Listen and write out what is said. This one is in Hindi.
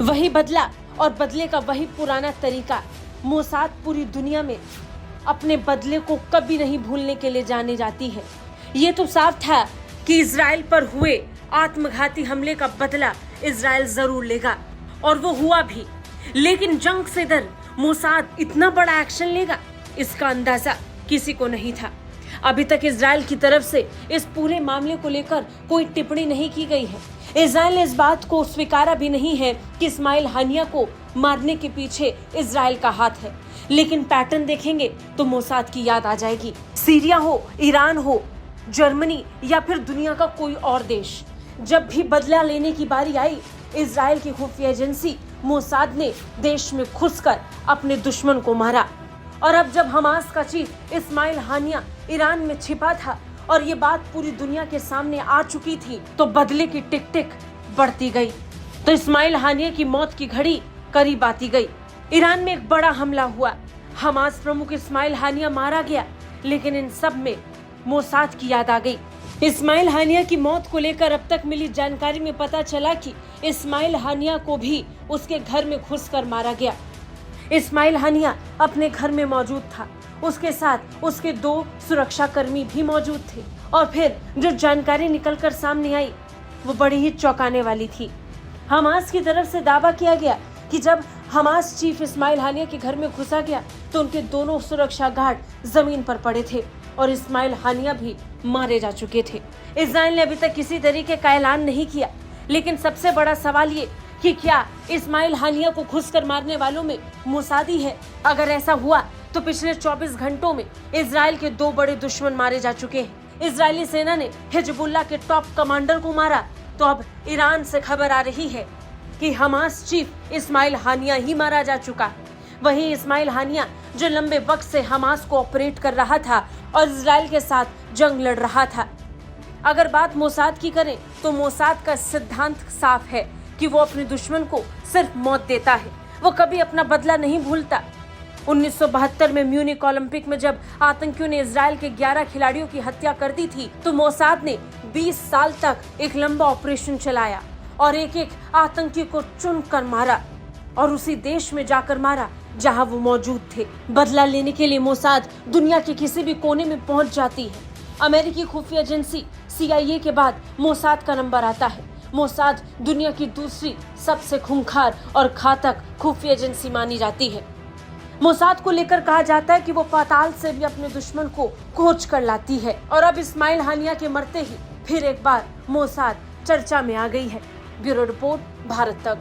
वही बदला और बदले का वही पुराना तरीका। मोसाद पूरी दुनिया में अपने बदले को कभी नहीं भूलने के लिए जानी जाती है। ये तो साफ था कि इजराइल पर हुए आत्मघाती हमले का बदला इजराइल जरूर लेगा, और वो हुआ भी। लेकिन जंग से डर मोसाद इतना बड़ा एक्शन लेगा, इसका अंदाजा किसी को नहीं था। अभी तक इजराइल की तरफ से इस पूरे मामले को लेकर कोई टिप्पणी नहीं की गई है। इजराइल ने इस बात को स्वीकारा भी नहीं है कि इस्माइल हानिया को मारने के पीछे इजराइल का हाथ है। लेकिन पैटर्न देखेंगे तो मोसाद की याद आ जाएगी। सीरिया हो, ईरान हो, जर्मनी या फिर दुनिया का कोई और देश, जब भी बदला लेने की बारी आई, इजराइल की खुफिया एजेंसी मोसाद ने देश में घुसकर अपने दुश्मन को मारा। और अब जब हमास का चीफ इस्माइल हानिया ईरान में छिपा था और ये बात पूरी दुनिया के सामने आ चुकी थी, तो बदले की टिक टिक बढ़ती गई। तो इस्माइल हानिया की मौत की घड़ी करीब आती गई। ईरान में एक बड़ा हमला हुआ, हमास प्रमुख इस्माइल हानिया मारा गया। लेकिन इन सब में मोसाद की याद आ गई। इस्माइल हानिया की मौत को लेकर अब तक मिली जानकारी में पता चला कि इस्माइल हानिया को भी उसके घर में घुसकर मारा गया। इस्माइल हानिया अपने घर में मौजूद था, उसके साथ उसके 2 सुरक्षाकर्मी भी मौजूद थे। और फिर जो जानकारी निकलकर सामने आई वो बड़ी ही चौंकाने वाली थी। हमास की तरफ से दावा किया गया कि जब हमास चीफ इस्माइल हानिया के घर में घुसा गया तो उनके दोनों सुरक्षा गार्ड जमीन पर पड़े थे और इस्माइल हानिया भी मारे जा चुके थे। इजराइल ने अभी तक किसी तरीके का ऐलान नहीं किया, लेकिन सबसे बड़ा सवाल ये कि क्या इस्माइल हानिया को घुसकर मारने वालों में मोसादी है। अगर ऐसा हुआ तो पिछले 24 घंटों में इजराइल के 2 बड़े दुश्मन मारे जा चुके हैं। इजरायली सेना ने हिजबुल्लाह के टॉप कमांडर को मारा, तो अब ईरान से खबर आ रही है कि हमास चीफ इस्माइल हानिया ही मारा जा चुका है। वहीं इस्माइल हानिया जो लंबे वक्त से हमास को ऑपरेट कर रहा था और इजराइल के साथ जंग लड़ रहा था। अगर बात मोसाद की करें तो मोसाद का सिद्धांत साफ है कि वो अपने दुश्मन को सिर्फ मौत देता है, वो कभी अपना बदला नहीं भूलता। 1972 में म्यूनिक ओलंपिक में जब आतंकियों ने इजराइल के 11 खिलाड़ियों की हत्या कर दी थी, तो मोसाद ने 20 साल तक एक लंबा ऑपरेशन चलाया और एक एक आतंकी को चुनकर मारा और उसी देश में जाकर मारा जहां वो मौजूद थे। बदला लेने के लिए मोसाद दुनिया के किसी भी कोने में पहुंच जाती है। अमेरिकी खुफिया एजेंसी CIA के बाद मोसाद का नंबर आता है। मोसाद दुनिया की दूसरी सबसे खूंखार और घातक खुफिया एजेंसी मानी जाती है। मोसाद को लेकर कहा जाता है कि वो पाताल से भी अपने दुश्मन को खोज कर लाती है। और अब इस्माइल हानिया के मरते ही फिर एक बार मोसाद चर्चा में आ गई है। ब्यूरो रिपोर्ट, भारत तक।